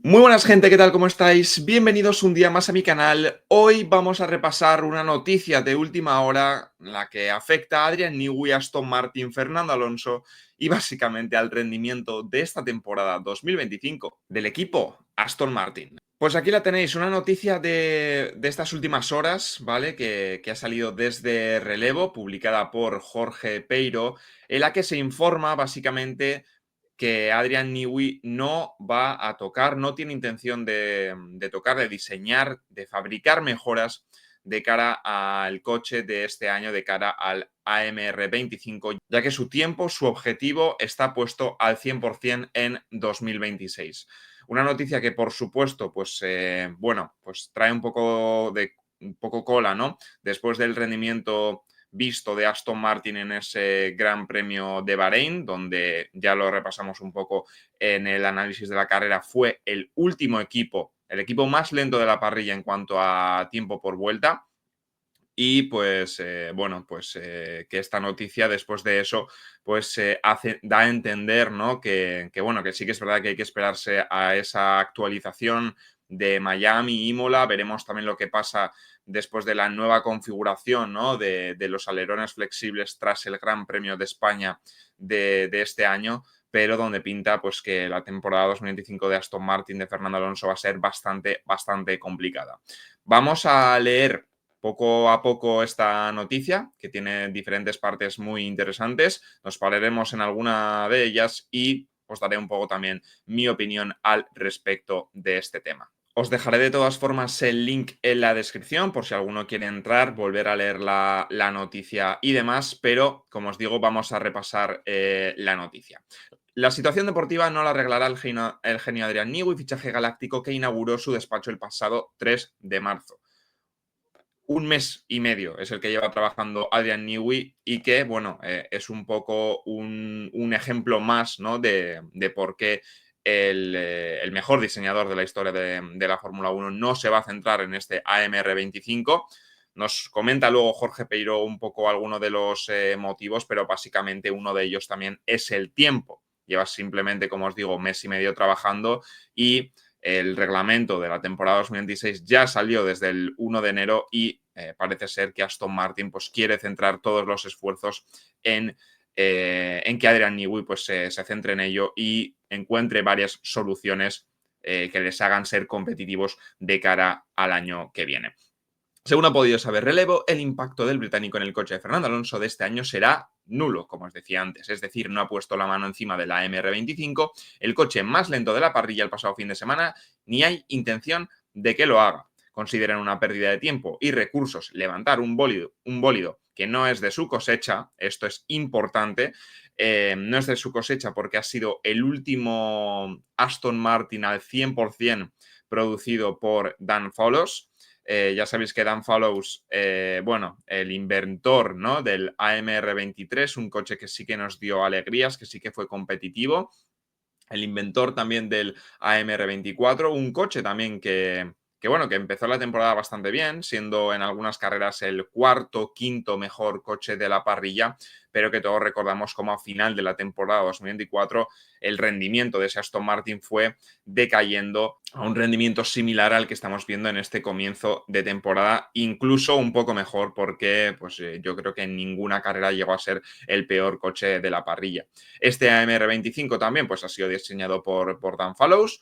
Muy buenas gente, ¿qué tal? ¿Cómo estáis? Bienvenidos un día más a mi canal. Hoy vamos a repasar una noticia de última hora, la que afecta a Adrian Newey, Aston Martin, Fernando Alonso y básicamente al rendimiento de esta temporada 2025 del equipo Aston Martin. Pues aquí la tenéis, una noticia de estas últimas horas, ¿vale? Que ha salido desde Relevo, publicada por Jorge Peiro, en la que se informa básicamente que Adrian Newey no va a tocar, no tiene intención de tocar, de diseñar, de fabricar mejoras de cara al coche de este año, de cara al AMR 25, ya que su tiempo, su objetivo está puesto al 100% en 2026. Una noticia que, por supuesto, pues bueno, pues trae un poco cola, ¿no? Después del rendimiento visto de Aston Martin en ese Gran Premio de Bahrein, donde ya lo repasamos un poco en el análisis de la carrera, fue el último equipo, el equipo más lento de la parrilla en cuanto a tiempo por vuelta. Y pues, bueno, pues que esta noticia después de eso, pues da a entender, ¿no? Bueno, que sí que es verdad que hay que esperarse a esa actualización de Miami, Imola. Veremos también lo que pasa después de la nueva configuración, ¿no? De los alerones flexibles tras el Gran Premio de España de este año, pero donde pinta pues que la temporada 2025 de Aston Martin de Fernando Alonso va a ser bastante, bastante complicada. Vamos a leer poco a poco esta noticia, que tiene diferentes partes muy interesantes. Nos pararemos en alguna de ellas y os daré un poco también mi opinión al respecto de este tema. Os dejaré de todas formas el link en la descripción por si alguno quiere entrar, volver a leer la noticia y demás, pero como os digo, vamos a repasar la noticia. La situación deportiva no la arreglará el genio Adrian Newey, fichaje galáctico que inauguró su despacho el pasado 3 de marzo. Un mes y medio es el que lleva trabajando Adrian Newey y que, bueno, es un poco un ejemplo más, ¿no? de por qué el mejor diseñador de la historia de la Fórmula 1 no se va a centrar en este AMR 25. Nos comenta luego Jorge Peiro un poco algunos de los motivos, pero básicamente uno de ellos también es el tiempo. Lleva simplemente, como os digo, mes y medio trabajando y el reglamento de la temporada 2026 ya salió desde el 1 de enero y parece ser que Aston Martin pues, quiere centrar todos los esfuerzos en que Adrian Newey pues, se centre en ello y encuentre varias soluciones que les hagan ser competitivos de cara al año que viene. Según ha podido saber Relevo, el impacto del británico en el coche de Fernando Alonso de este año será nulo, como os decía antes, es decir, no ha puesto la mano encima de la MR25, el coche más lento de la parrilla el pasado fin de semana, ni hay intención de que lo haga. Consideran una pérdida de tiempo y recursos levantar un bólido que no es de su cosecha, esto es importante, no es de su cosecha porque ha sido el último Aston Martin al 100% producido por Dan Follows. Ya sabéis que Dan Follows, bueno, el inventor, ¿no? Del AMR 23, un coche que sí que nos dio alegrías, que sí que fue competitivo. El inventor también del AMR 24, un coche también bueno, que empezó la temporada bastante bien, siendo en algunas carreras el cuarto, quinto mejor coche de la parrilla, pero que todos recordamos como a final de la temporada 2024 el rendimiento de ese Aston Martin fue decayendo a un rendimiento similar al que estamos viendo en este comienzo de temporada, incluso un poco mejor porque pues, yo creo que en ninguna carrera llegó a ser el peor coche de la parrilla. Este AMR25 también pues, ha sido diseñado por Dan Fallows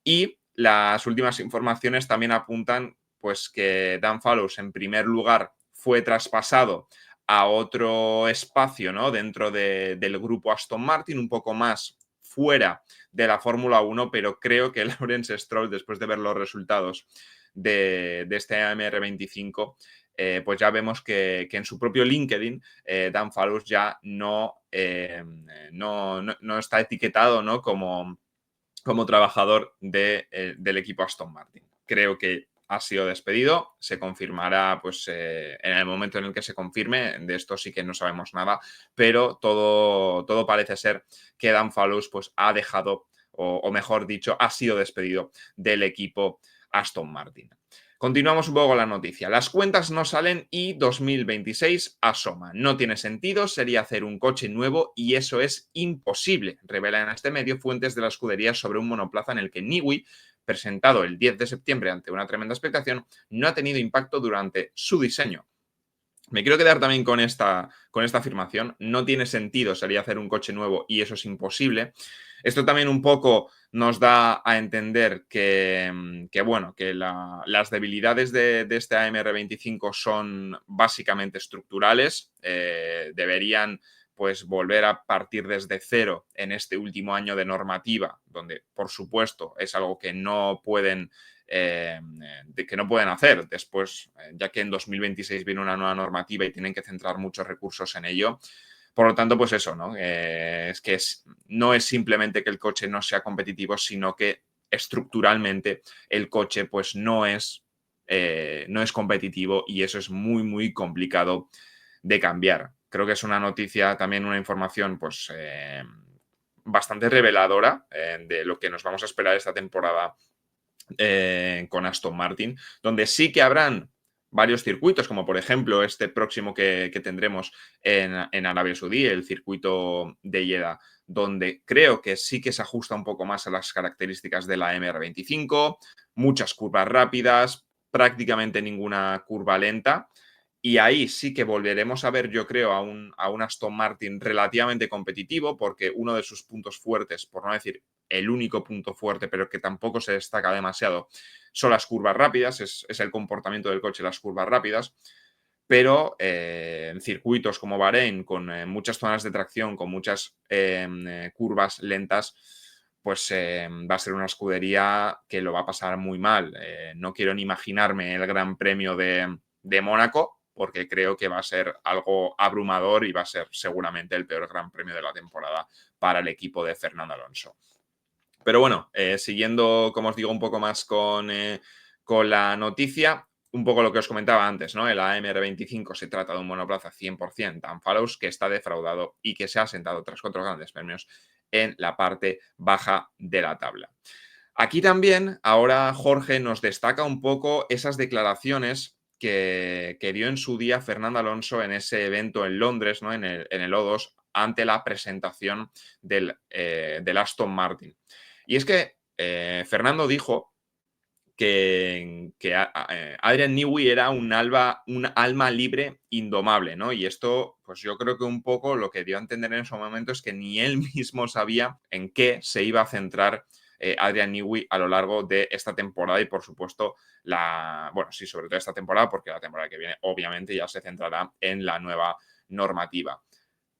y las últimas informaciones también apuntan pues, que Dan Fallows en primer lugar fue traspasado a otro espacio, ¿no? Dentro del grupo Aston Martin, un poco más fuera de la Fórmula 1, pero creo que Lawrence Stroll, después de ver los resultados de este AMR25, pues ya vemos que en su propio LinkedIn Dan Fallows ya no está etiquetado, ¿no? como trabajador del equipo Aston Martin. Creo que ha sido despedido, se confirmará pues, en el momento en el que se confirme, de esto sí que no sabemos nada, pero todo parece ser que Dan Fallows pues, ha dejado, o mejor dicho, ha sido despedido del equipo Aston Martin. Continuamos un poco con la noticia. Las cuentas no salen y 2026 asoma. No tiene sentido, sería hacer un coche nuevo y eso es imposible, revelan en este medio fuentes de la escudería sobre un monoplaza en el que Newey presentado el 10 de septiembre ante una tremenda expectación, no ha tenido impacto durante su diseño. Me quiero quedar también con esta afirmación. No tiene sentido salir a hacer un coche nuevo y eso es imposible. Esto también un poco nos da a entender que las debilidades de este AMR25 son básicamente estructurales. Deberían pues volver a partir desde cero en este último año de normativa, donde por supuesto es algo que no pueden que no pueden hacer después, ya que en 2026 viene una nueva normativa y tienen que centrar muchos recursos en ello. Por lo tanto, pues eso, ¿no? No es simplemente que el coche no sea competitivo, sino que estructuralmente el coche pues no es competitivo y eso es muy, muy complicado de cambiar. Creo que es una noticia, también una información pues bastante reveladora de lo que nos vamos a esperar esta temporada con Aston Martin, donde sí que habrán varios circuitos, como por ejemplo este próximo que tendremos en Arabia Saudí, el circuito de Jeddah, donde creo que sí que se ajusta un poco más a las características de la MR25, muchas curvas rápidas, prácticamente ninguna curva lenta. Y ahí sí que volveremos a ver, yo creo, a un Aston Martin relativamente competitivo, porque uno de sus puntos fuertes, por no decir el único punto fuerte, pero que tampoco se destaca demasiado, son las curvas rápidas, es el comportamiento del coche, las curvas rápidas. Pero en circuitos como Bahrein, con muchas zonas de tracción, con muchas curvas lentas, pues va a ser una escudería que lo va a pasar muy mal. No quiero ni imaginarme el Gran Premio de Mónaco, porque creo que va a ser algo abrumador y va a ser seguramente el peor Gran Premio de la temporada para el equipo de Fernando Alonso. Pero bueno, siguiendo, como os digo, un poco más con la noticia, un poco lo que os comentaba antes, ¿no? El AMR25 se trata de un monoplaza 100% Dan Fallows que está defraudado y que se ha sentado tras 4 grandes premios en la parte baja de la tabla. Aquí también, ahora Jorge nos destaca un poco esas declaraciones que dio en su día Fernando Alonso en ese evento en Londres, ¿no? En el O2, ante la presentación del Aston Martin. Y es que Fernando dijo que Adrian Newey era un alma libre indomable, ¿no? Y esto, pues yo creo que un poco lo que dio a entender en ese momento es que ni él mismo sabía en qué se iba a centrar Adrian Newey a lo largo de esta temporada y, por supuesto, sobre todo esta temporada, porque la temporada que viene obviamente ya se centrará en la nueva normativa.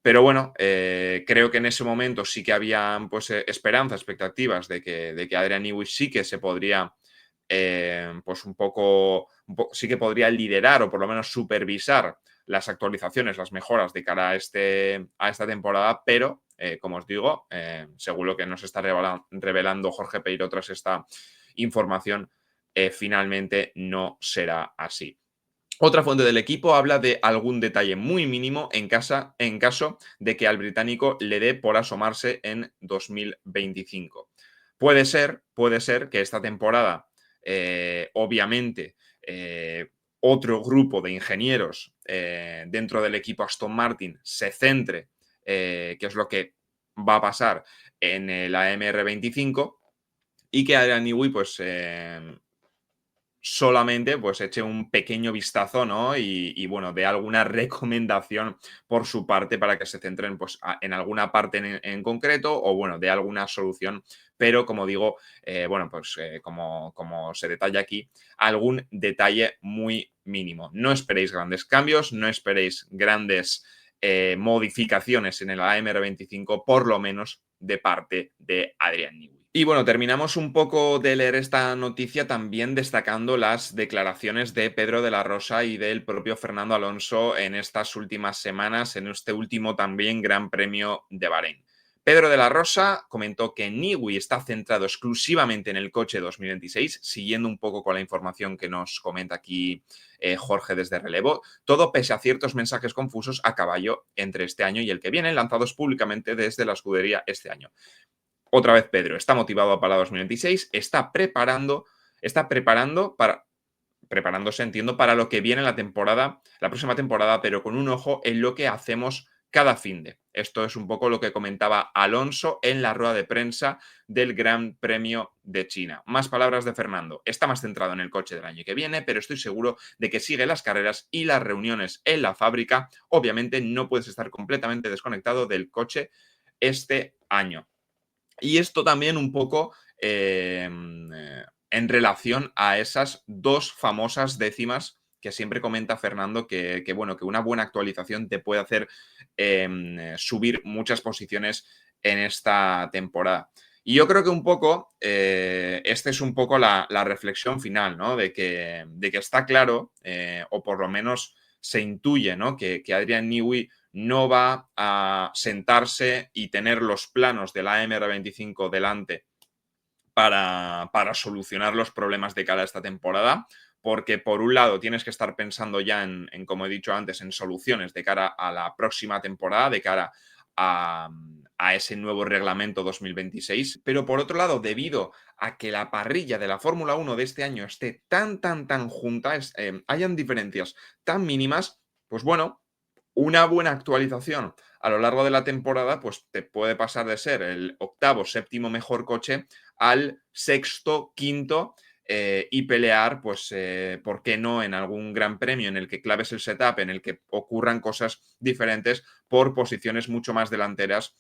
Pero bueno, creo que en ese momento sí que había pues, esperanzas, expectativas de que Adrian Newey sí que se podría, pues sí que podría liderar o por lo menos supervisar las actualizaciones, las mejoras de cara a esta temporada, pero como os digo, según lo que nos está revelando Jorge Peiro tras esta información, finalmente no será así. Otra fuente del equipo habla de algún detalle muy mínimo en caso de que al británico le dé por asomarse en 2025. Puede ser que esta temporada, obviamente, otro grupo de ingenieros dentro del equipo Aston Martin se centre, que es lo que va a pasar en el AMR25, y que Adrian Newey, pues solamente pues eche un pequeño vistazo, ¿no? Y bueno, de alguna recomendación por su parte para que se centren pues, en alguna parte en concreto o bueno, de alguna solución. Pero como digo, como se detalla aquí, algún detalle muy mínimo. No esperéis grandes cambios, no esperéis grandes modificaciones en el AMR25, por lo menos de parte de Adrian Newey. Y bueno, terminamos un poco de leer esta noticia también destacando las declaraciones de Pedro de la Rosa y del propio Fernando Alonso en estas últimas semanas, en este último también Gran Premio de Bahrein. Pedro de la Rosa comentó que Newey está centrado exclusivamente en el coche 2026, siguiendo un poco con la información que nos comenta aquí Jorge desde Relevo, todo pese a ciertos mensajes confusos a caballo entre este año y el que viene, lanzados públicamente desde la escudería este año. Otra vez Pedro, está motivado para 2026, preparándose, entiendo, para lo que viene la próxima temporada, pero con un ojo en lo que hacemos cada finde. Esto es un poco lo que comentaba Alonso en la rueda de prensa del Gran Premio de China. Más palabras de Fernando. Está más centrado en el coche del año que viene, pero estoy seguro de que sigue las carreras y las reuniones en la fábrica. Obviamente no puedes estar completamente desconectado del coche este año. Y esto también un poco en relación a esas dos famosas décimas que siempre comenta Fernando, bueno, que una buena actualización te puede hacer subir muchas posiciones en esta temporada. Y yo creo que un poco, esta es un poco la reflexión final, ¿no? De que está claro, o por lo menos se intuye, ¿no? Que Adrian Newey no va a sentarse y tener los planos de la AMR25 delante para solucionar los problemas de cara a esta temporada, porque por un lado tienes que estar pensando ya como he dicho antes, en soluciones de cara a la próxima temporada, de cara a ese nuevo reglamento 2026, pero por otro lado, debido a que la parrilla de la Fórmula 1 de este año esté tan junta, hayan diferencias tan mínimas, pues bueno, una buena actualización a lo largo de la temporada, pues te puede pasar de ser el octavo, séptimo mejor coche al sexto, quinto y pelear, pues, ¿por qué no en algún gran premio en el que claves el setup, en el que ocurran cosas diferentes por posiciones mucho más delanteras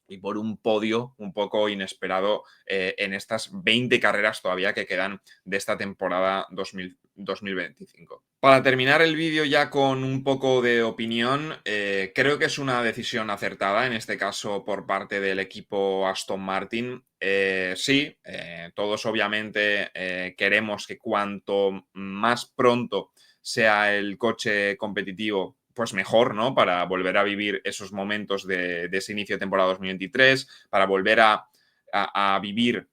y por un podio un poco inesperado en estas 20 carreras todavía que quedan de esta temporada 2025. Para terminar el vídeo ya con un poco de opinión, creo que es una decisión acertada, en este caso por parte del equipo Aston Martin. Sí, todos obviamente queremos que cuanto más pronto sea el coche competitivo, pues mejor, ¿no? Para volver a vivir esos momentos de ese inicio de temporada 2023, para volver a vivir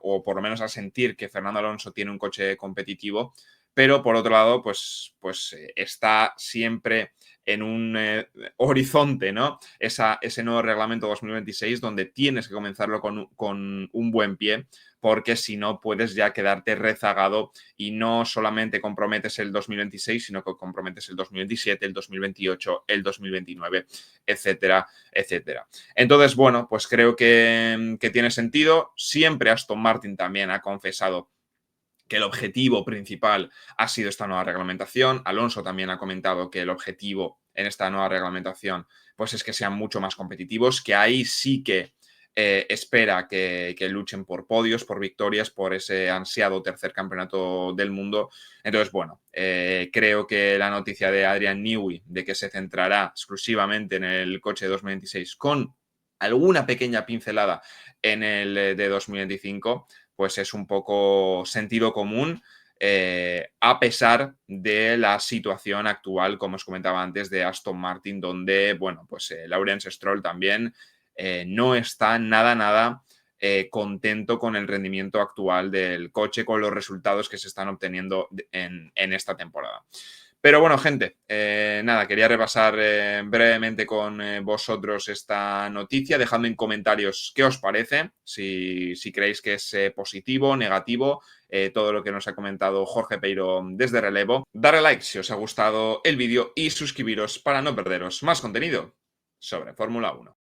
o por lo menos a sentir que Fernando Alonso tiene un coche competitivo, pero por otro lado, pues está siempre en un horizonte, ¿no? Ese nuevo reglamento 2026 donde tienes que comenzarlo con un buen pie, porque si no puedes ya quedarte rezagado y no solamente comprometes el 2026, sino que comprometes el 2027, el 2028, el 2029, etcétera, etcétera. Entonces, bueno, pues creo que tiene sentido. Siempre Aston Martin también ha confesado que el objetivo principal ha sido esta nueva reglamentación. Alonso también ha comentado que el objetivo en esta nueva reglamentación pues es que sean mucho más competitivos, que ahí sí que espera que luchen por podios, por victorias, por ese ansiado tercer campeonato del mundo. Entonces, bueno, creo que la noticia de Adrian Newey de que se centrará exclusivamente en el coche de 2026 con alguna pequeña pincelada en el de 2025, pues es un poco sentido común, a pesar de la situación actual, como os comentaba antes, de Aston Martin, donde, bueno, pues Lawrence Stroll también no está nada contento con el rendimiento actual del coche, con los resultados que se están obteniendo en esta temporada. Pero bueno, gente, nada, quería repasar brevemente con vosotros esta noticia. Dejadme en comentarios qué os parece, si creéis que es positivo, negativo, todo lo que nos ha comentado Jorge Peiro desde Relevo. Darle like si os ha gustado el vídeo y suscribiros para no perderos más contenido sobre Fórmula 1.